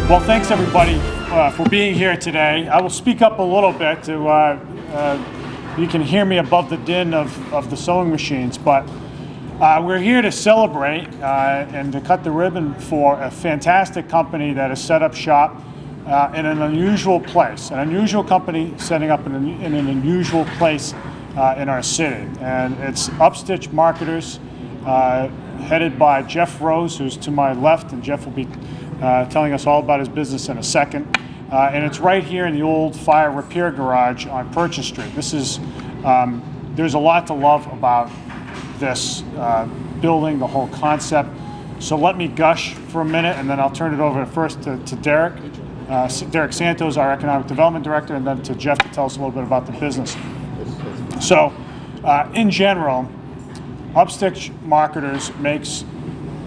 Well, thanks everybody for being here today. I will speak up a little bit to you can hear me above the din of the sewing machines, but we're here to celebrate and to cut the ribbon for a fantastic company that has set up shop in an unusual place, an unusual company setting up in an unusual place in our city. And it's UpStitch Marketers, headed by Jeff Rose, who's to my left, and Jeff will be telling us all about his business in a second. And it's right here in the old fire repair garage on Purchase Street. This is, there's a lot to love about this building, the whole concept. So let me gush for a minute, and then I'll turn it over first to Derek. Derek Santos, our Economic Development Director, and then to Jeff to tell us a little bit about the business. So, in general, UpStitch Marketers makes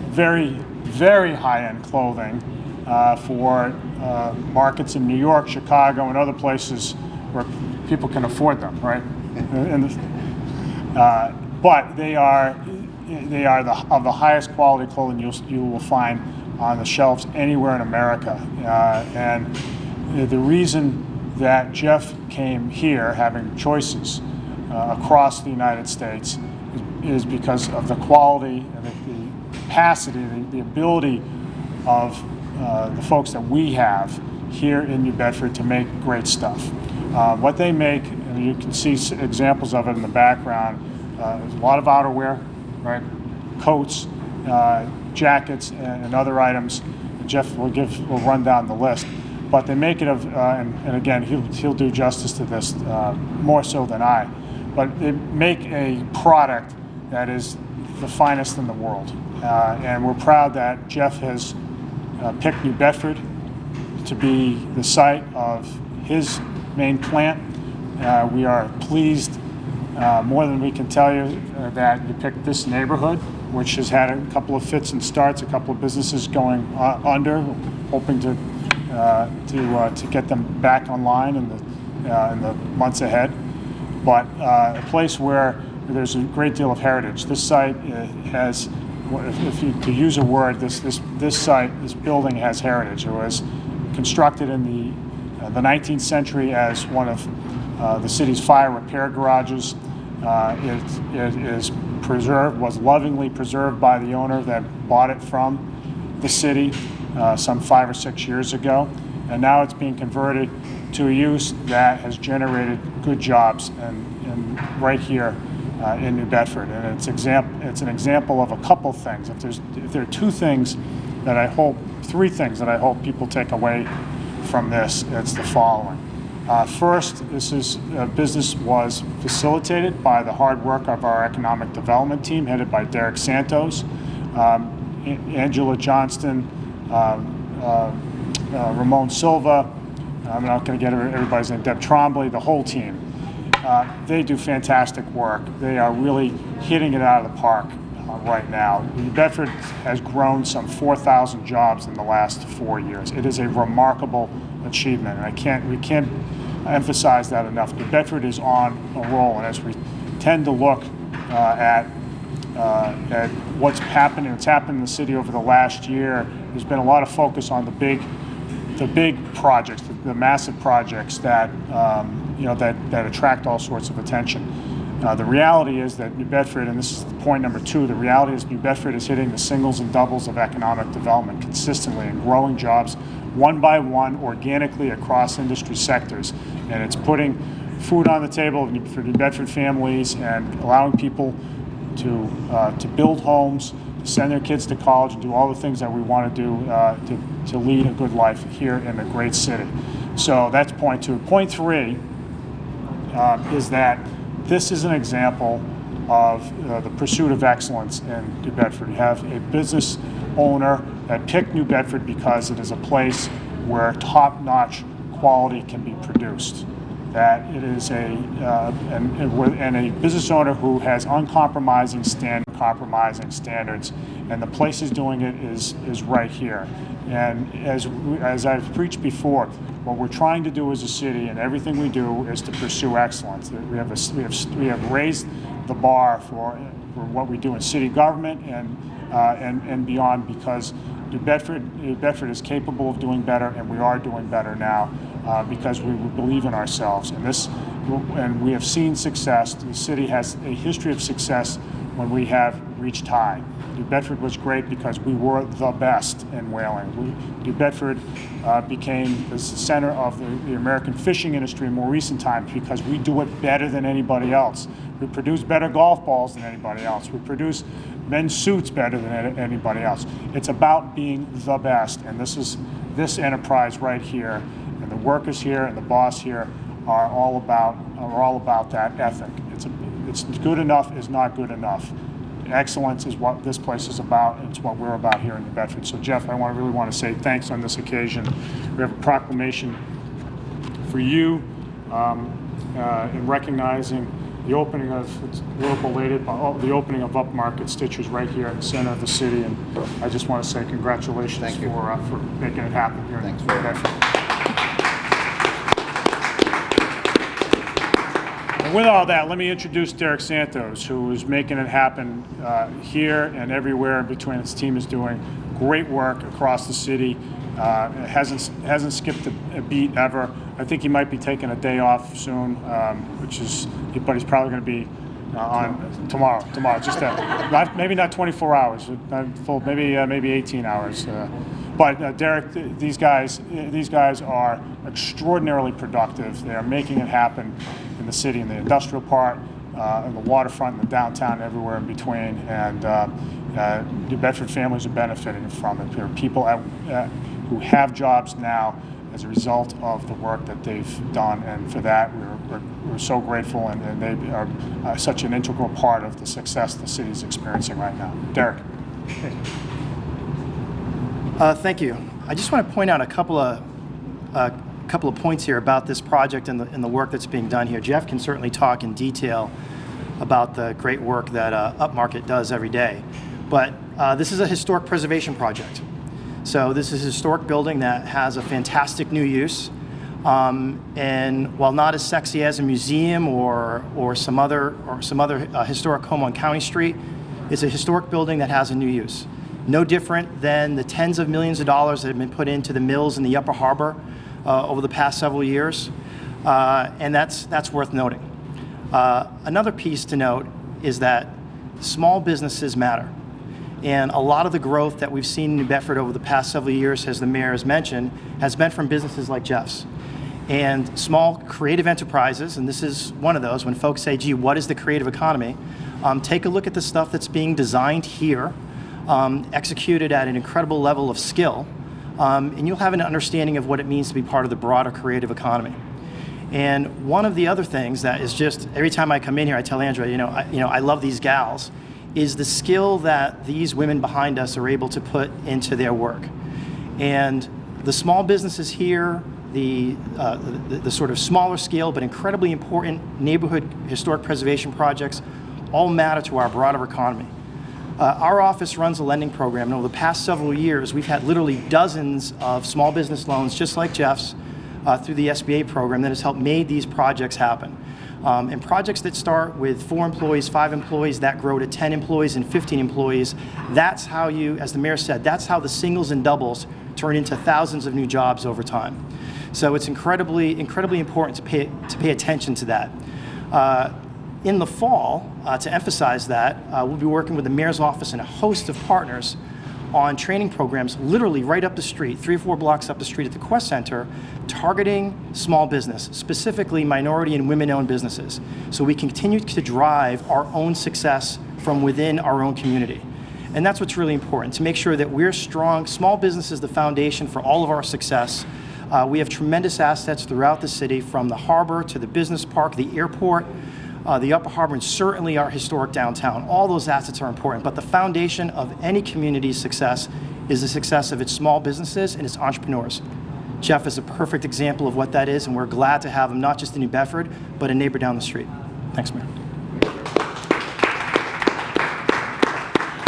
very, very high-end clothing for markets in New York, Chicago, and other places where people can afford them, right? But they are of the highest quality clothing you will find on the shelves anywhere in America. And the reason that Jeff came here, having choices across the United States, is because of the quality and the capacity, the ability of the folks that we have here in New Bedford to make great stuff. What they make, and you can see examples of it in the background, there's a lot of outerwear, right? Coats, jackets, and other items. Jeff will run down the list. But they make it of, and again, he'll do justice to this more so than I, but they make a product that is the finest in the world. And we're proud that Jeff has picked New Bedford to be the site of his main plant. We are pleased, more than we can tell you, that you picked this neighborhood, which has had a couple of fits and starts, a couple of businesses going under, hoping to get them back online in the months ahead. But a place where there's a great deal of heritage. This site has, if you to use a word, this building has heritage. It was constructed in the 19th century as one of the city's fire repair garages. It is preserved, was lovingly preserved by the owner that bought it from the city some 5 or 6 years ago, and now it's being converted to a use that has generated good jobs and right here in New Bedford. And it's an example of a couple things. If there are three things that I hope people take away from this, it's the following. First, business was facilitated by the hard work of our economic development team, headed by Derek Santos, Angela Johnston, Ramon Silva. I'm not going to get everybody's name. Deb Trombley, the whole team. They do fantastic work. They are really hitting it out of the park right now. New Bedford has grown some 4,000 jobs in the last 4 years. It is a remarkable achievement, and we can't emphasize that enough. New Bedford is on a roll, and as we tend to look at what's happened in the city over the last year, there's been a lot of focus on the big projects, the massive projects that that attract all sorts of attention. The reality is that New Bedford, and this is point number 2, the reality is New Bedford is hitting the singles and doubles of economic development consistently and growing jobs one by one organically across industry sectors. And it's putting food on the table for New Bedford families and allowing people to build homes, to send their kids to college, and do all the things that we want to do to lead a good life here in a great city. So that's point 2. Point 3 is that this is an example of the pursuit of excellence in New Bedford. You have a business owner that picked New Bedford because it is a place where top-notch quality can be produced. That it is and a business owner who has uncompromising standards, and the place is doing it is right here. And as I've preached before, what we're trying to do as a city, and everything we do, is to pursue excellence. We have raised the bar for what we do in city government and beyond, because New Bedford is capable of doing better, and we are doing better now because we believe in ourselves. And we have seen success. The city has a history of success when we have reached high. New Bedford was great because we were the best in whaling. New Bedford became the center of the American fishing industry in more recent times because we do it better than anybody else. We produce better golf balls than anybody else. We produce men's suits better than anybody else. It's about being the best, and this enterprise right here, and the workers here and the boss here are all about that ethic. It's good enough is not good enough. Excellence is what this place is about, and it's what we're about here in New Bedford. So Jeff, I really want to say thanks on this occasion. We have a proclamation for you in recognizing the opening of, it's a little belated, but the opening of UpMarket Stitchers right here in the center of the city. And I just want to say congratulations for making it happen here in New Bedford. And with all that, let me introduce Derek Santos, who is making it happen here and everywhere in between. His team is doing great work across the city. Hasn't skipped a beat ever. I think he might be taking a day off soon, but he's probably going to be on tomorrow. Just maybe not 24 hours, full, maybe 18 hours. But Derek, these guys are extraordinarily productive. They are making it happen in the city, in the industrial part, in the waterfront, in the downtown, everywhere in between. And New Bedford families are benefiting from it. There are people who have jobs now as a result of the work that they've done, and for that we're so grateful, and they are such an integral part of the success the city is experiencing right now. Derek. Thank you. I just want to point out a couple of points here about this project and the work that's being done here. Jeff can certainly talk in detail about the great work that UpMarket does every day, but this is a historic preservation project. So this is a historic building that has a fantastic new use, and while not as sexy as a museum or some other historic home on County Street, it's a historic building that has a new use. No different than the tens of millions of dollars that have been put into the mills in the Upper Harbor over the past several years, and that's worth noting. Another piece to note is that small businesses matter. And a lot of the growth that we've seen in New Bedford over the past several years, as the mayor has mentioned, has been from businesses like Jeff's. And small creative enterprises, and this is one of those, when folks say, gee, what is the creative economy? Take a look at the stuff that's being designed here, executed at an incredible level of skill, and you'll have an understanding of what it means to be part of the broader creative economy. And one of the other things that is just, every time I come in here, I tell Andrea, I love these gals, is the skill that these women behind us are able to put into their work. And the small businesses here, the sort of smaller scale but incredibly important neighborhood historic preservation projects all matter to our broader economy. Our office runs a lending program, and over the past several years, we've had literally dozens of small business loans, just like Jeff's, through the SBA program that has helped make these projects happen. And projects that start with 4 employees, 5 employees, that grow to 10 employees and 15 employees, that's how you, as the mayor said, that's how the singles and doubles turn into thousands of new jobs over time. So it's incredibly important to pay attention to that. In the fall, to emphasize that, we'll be working with the mayor's office and a host of partners on training programs literally right up the street, 3 or 4 blocks up the street at the Quest Center, targeting small business, specifically minority and women-owned businesses. So we continue to drive our own success from within our own community. And that's what's really important, to make sure that we're strong. Small business is the foundation for all of our success. We have tremendous assets throughout the city, from the harbor to the business park, the airport, the Upper Harbor, and certainly our historic downtown. All those assets are important, but the foundation of any community's success is the success of its small businesses and its entrepreneurs. Jeff is a perfect example of what that is, and we're glad to have him not just in New Bedford, but a neighbor down the street. Thanks, Mayor.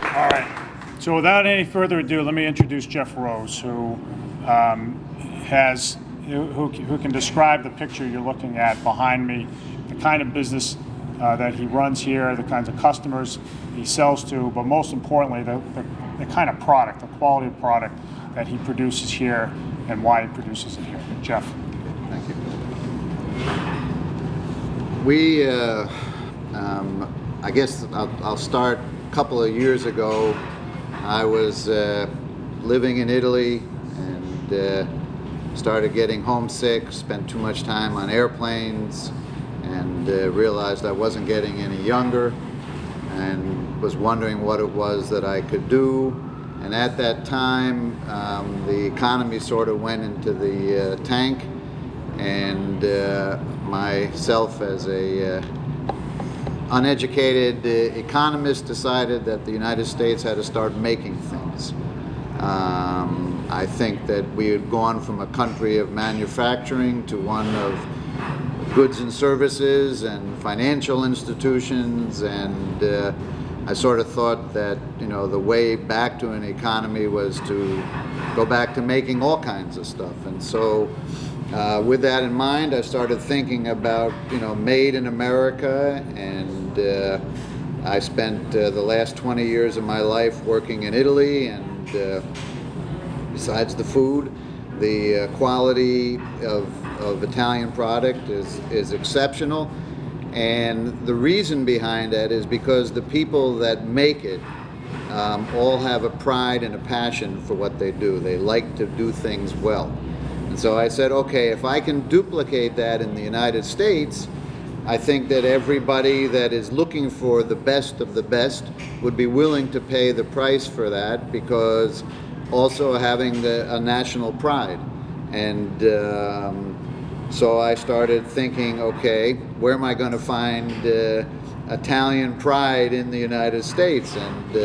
All right. So without any further ado, let me introduce Jeff Rose, who can describe the picture you're looking at behind me, the kind of business that he runs here, the kinds of customers he sells to, but most importantly, the the kind of product, the quality of product that he produces here and why he produces it here. Jeff. Thank you. We, I guess I'll start a couple of years ago. I was living in Italy and started getting homesick, spent too much time on airplanes, and realized I wasn't getting any younger, and was wondering what it was that I could do. And at that time, the economy sort of went into the tank, and myself as a uneducated economist decided that the United States had to start making things. I think that we had gone from a country of manufacturing to one of goods and services and financial institutions, and I sort of thought that, you know, the way back to an economy was to go back to making all kinds of stuff. And so with that in mind, I started thinking about, you know, made in America, and I spent the last 20 years of my life working in Italy, and besides the food, the quality of Italian product is exceptional. And the reason behind that is because the people that make it all have a pride and a passion for what they do. They like to do things well. And so I said, okay, if I can duplicate that in the United States, I think that everybody that is looking for the best of the best would be willing to pay the price for that, because also having a national pride. And so I started thinking, okay, where am I going to find Italian pride in the United States? And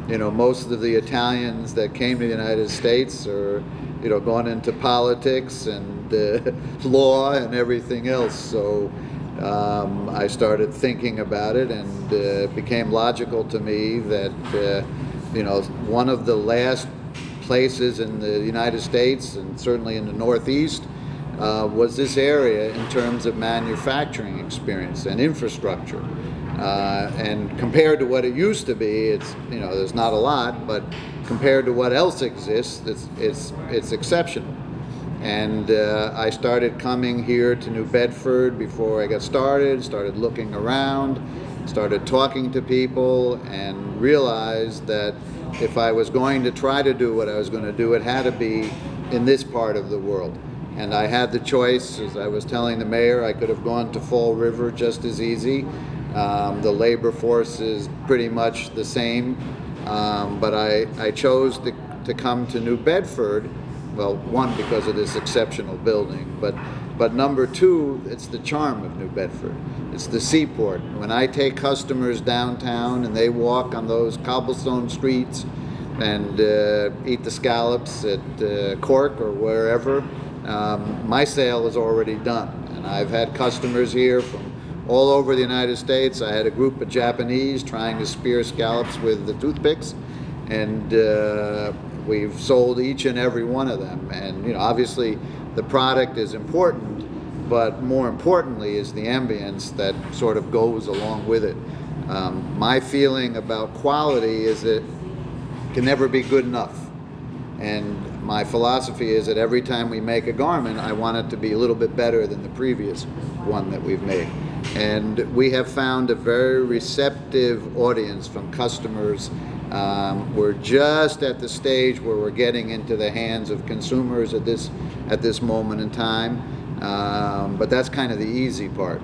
you know, most of the Italians that came to the United States are, you know, gone into politics and law and everything else. So I started thinking about it, and it became logical to me that you know, one of the last places in the United States, and certainly in the Northeast, was this area in terms of manufacturing experience and infrastructure. And compared to what it used to be, it's, you know, there's not a lot, but compared to what else exists, it's exceptional. And I started coming here to New Bedford before I got started looking around, started talking to people, and realized that if I was going to try to do what I was going to do, it had to be in this part of the world. And I had the choice, as I was telling the mayor, I could have gone to Fall River just as easy. The labor force is pretty much the same, but I chose to come to New Bedford. Well, one, because of this exceptional building, but number two, it's the charm of New Bedford. It's the seaport. When I take customers downtown and they walk on those cobblestone streets and eat the scallops at Cork or wherever, my sale is already done. And I've had customers here from all over the United States. I had a group of Japanese trying to spear scallops with the toothpicks, and we've sold each and every one of them. And, you know, obviously the product is important, but more importantly is the ambience that sort of goes along with it. My feeling about quality is that it can never be good enough. And my philosophy is that every time we make a garment, I want it to be a little bit better than the previous one that we've made. And we have found a very receptive audience from customers. We're just at the stage where we're getting into the hands of consumers at this moment in time, but that's kind of the easy part.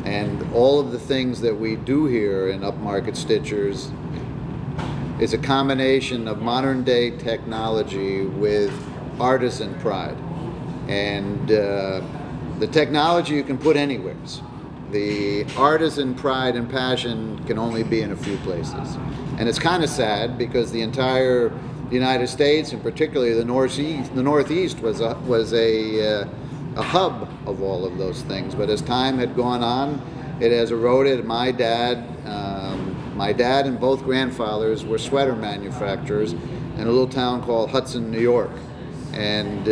And all of the things that we do here in UpMarket Stitchers is a combination of modern day technology with artisan pride. And the technology you can put anywhere. The artisan pride and passion can only be in a few places. And it's kind of sad, because the entire United States, and particularly the Northeast was a hub of all of those things. But as time had gone on, it has eroded. My dad and both grandfathers were sweater manufacturers in a little town called Hudson, New York. And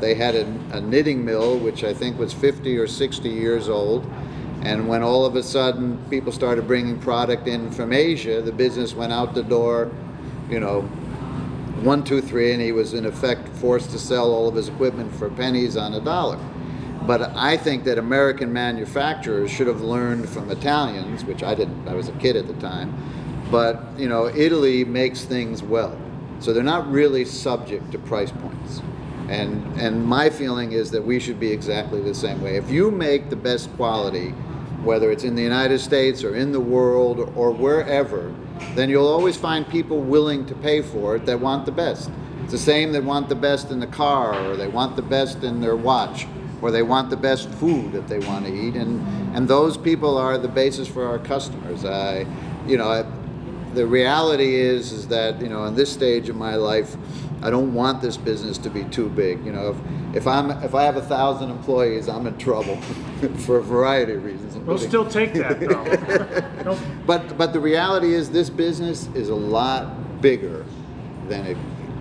they had a knitting mill, which I think was 50 or 60 years old. And when all of a sudden people started bringing product in from Asia, the business went out the door you know, 1, 2, 3, and he was in effect forced to sell all of his equipment for pennies on a dollar. But I think that American manufacturers should have learned from Italians, which I didn't, I was a kid at the time, but you know, Italy makes things well. So they're not really subject to price points. And my feeling is that we should be exactly the same way. If you make the best quality, whether it's in the United States or in the world or wherever, then you'll always find people willing to pay for it that want the best. It's the same that want the best in the car, or they want the best in their watch, or they want the best food that they want to eat, and those people are the basis for our customers. The reality is that, you know, in this stage of my life, I don't want this business to be too big. You know, if I have 1,000 employees, I'm in trouble for a variety of reasons. We'll still take that, though. But the reality is, this business is a lot bigger than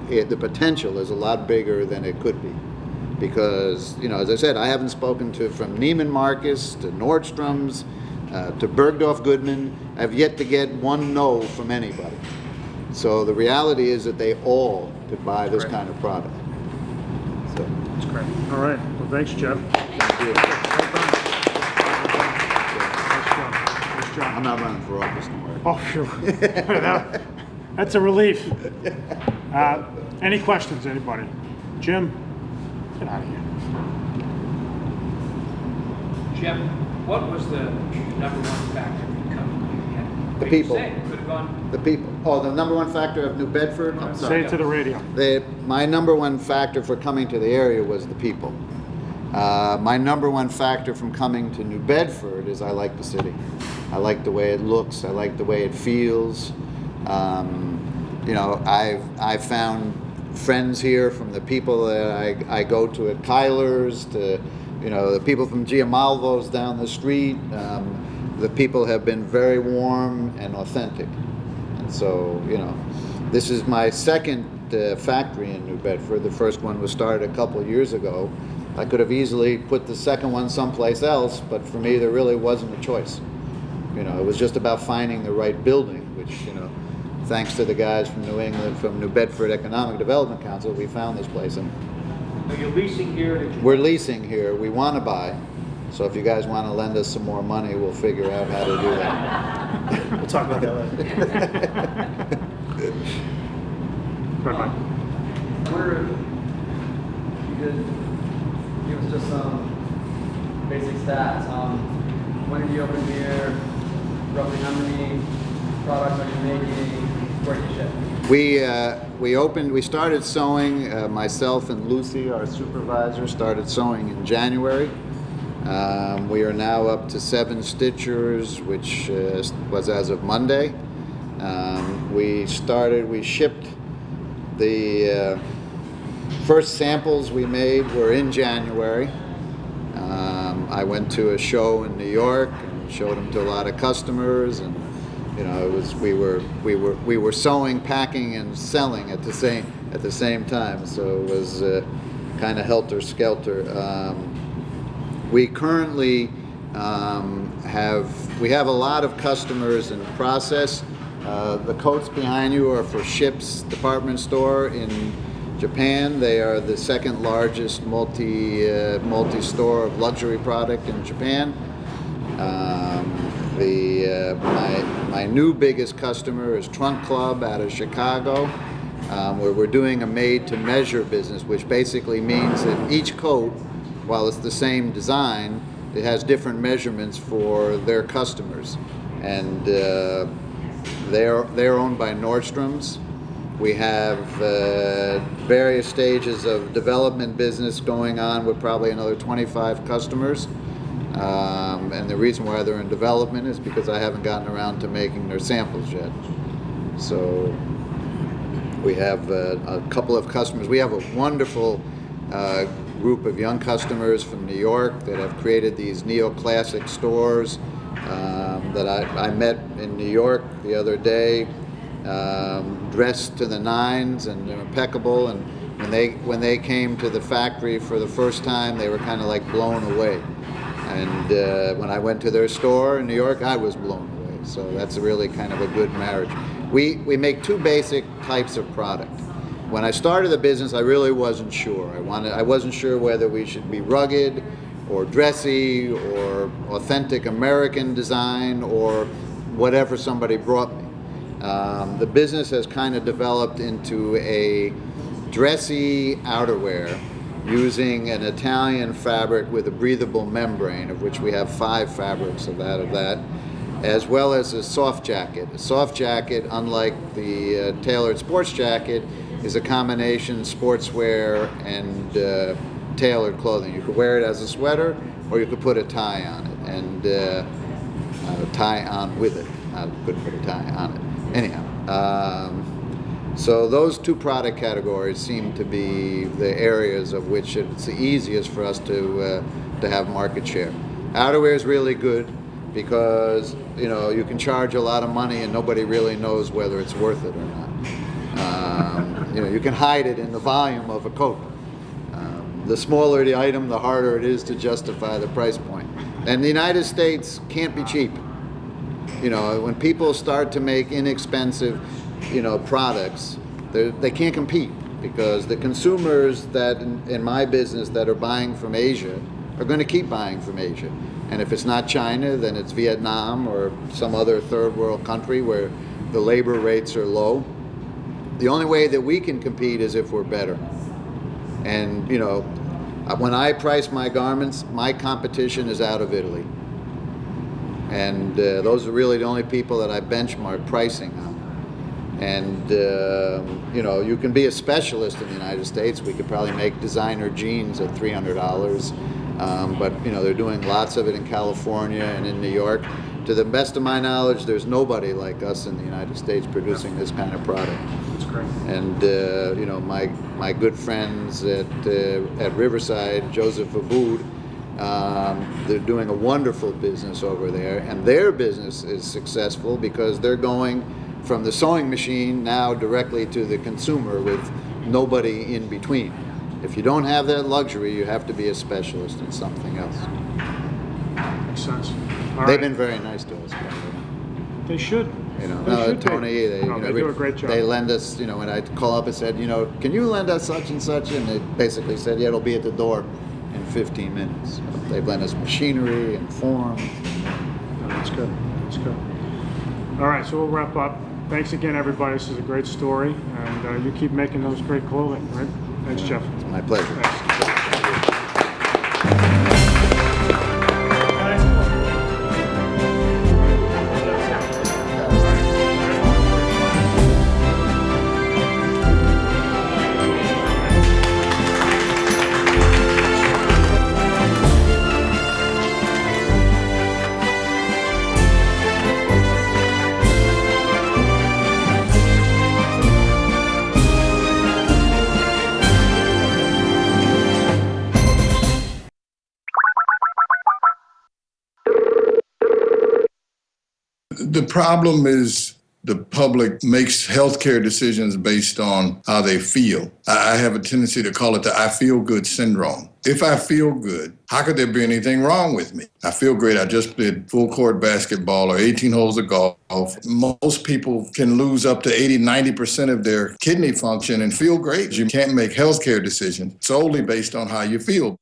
the potential is a lot bigger than it could be. Because, you know, as I said, I haven't spoken to, from Neiman Marcus to Nordstrom's to Bergdorf Goodman. I've yet to get one no from anybody. So the reality is that they all could buy this kind of product. So. That's great. All right. Well, thanks, Jeff. Thank you. Nice job. I'm not running for office, don't worry. Oh, sure. That's a relief. Any questions, anybody? Jim, get out of here. Jeff, what was the number one factor in coming? The people. Could have gone. The people. Oh, the number one factor of New Bedford? I'm Say sorry. it to the radio. My number one factor for coming to the area was the people. My number one factor from coming to New Bedford is I like the city. I like the way it looks. I like the way it feels. You know, I've found friends here from the people that I go to at Kyler's, to, you know, the people from Giamalvo's down the street. The people have been very warm and authentic. And so, you know, this is my second factory in New Bedford. The first one was started a couple of years ago. I could have easily put the second one someplace else, but for me there really wasn't a choice. You know, it was just about finding the right building, which, you know, thanks to the guys from New England, from New Bedford Economic Development Council, we found this place. And Are you leasing here? we're leasing here. We want to buy. So if you guys want to lend us some more money, we'll figure out how to do that. We'll talk about that later. Go ahead, Mike. I wonder if you could give us just some basic stats. When did you open here? Roughly how many products are you making? Where do you ship? We started sewing, myself and Lucy, our supervisor, started sewing in January. We are now up to 7 stitchers, which was as of Monday. We shipped the first samples we made were in January. I went to a show in New York and showed them to a lot of customers, and you know, it was we were sewing, packing, and selling at the same time. So it was kind of helter skelter. We currently have a lot of customers in process. The coats behind you are for Ships department store in Japan. They are the second largest multi-store of luxury product in Japan. My new biggest customer is Trunk Club out of Chicago, where we're doing a made-to-measure business, which basically means that each coat, while it's the same design, it has different measurements for their customers. And they're owned by Nordstrom's. We have various stages of development business going on with probably another 25 customers. And the reason why they're in development is because I haven't gotten around to making their samples yet. So we have a couple of customers. We have a wonderful group of young customers from New York that have created these neoclassic stores that I met in New York the other day, dressed to the nines and they're impeccable. And when they came to the factory for the first time, they were kind of like blown away. And when I went to their store in New York, I was blown away. So that's really kind of a good marriage. We make two basic types of product. When I started the business, I really wasn't sure. I wasn't sure whether we should be rugged or dressy or authentic American design or whatever somebody brought me. The business has kind of developed into a dressy outerwear using an Italian fabric with a breathable membrane, of which we have 5 fabrics of that, as well as a soft jacket. A soft jacket, unlike the tailored sports jacket, is a combination sportswear and tailored clothing. You could wear it as a sweater, or you could put a tie on it, and tie on with it. I couldn't put a tie on it. Anyhow, so those 2 product categories seem to be the areas of which it's the easiest for us to have market share. Outerwear is really good because you can charge a lot of money and nobody really knows whether it's worth it or not. You can hide it in the volume of a coat. The smaller the item, the harder it is to justify the price point. And the United States can't be cheap. When people start to make inexpensive, products, they can't compete because the consumers that in my business that are buying from Asia are going to keep buying from Asia. And if it's not China, then it's Vietnam or some other third world country where the labor rates are low. The only way that we can compete is if we're better. And, when I price my garments, my competition is out of Italy. And those are really the only people that I benchmark pricing on. And, you can be a specialist in the United States. We could probably make designer jeans at $300. But, they're doing lots of it in California and in New York. To the best of my knowledge, there's nobody like us in the United States producing this kind of product. That's great. And my good friends at Riverside, Joseph Aboud, they're doing a wonderful business over there, and their business is successful because they're going from the sewing machine now directly to the consumer with nobody in between. If you don't have that luxury, you have to be a specialist in something else. Makes sense. All They've right. been very nice to us, by the way. They should. They should Tony, be. they do a great job. They lend us, when I call up and said, can you lend us such and such? And they basically said, yeah, it'll be at the door in 15 minutes. So they've lent us machinery and forms. No, that's good. That's good. All right, so we'll wrap up. Thanks again, everybody. This is a great story, and you keep making those great clothing, right? Thanks, Jeff. It's my pleasure. Thanks. The problem is the public makes healthcare decisions based on how they feel. I have a tendency to call it the I feel good syndrome. If I feel good, how could there be anything wrong with me? I feel great. I just played full court basketball or 18 holes of golf. Most people can lose up to 80, 90% of their kidney function and feel great. You can't make healthcare decisions solely based on how you feel.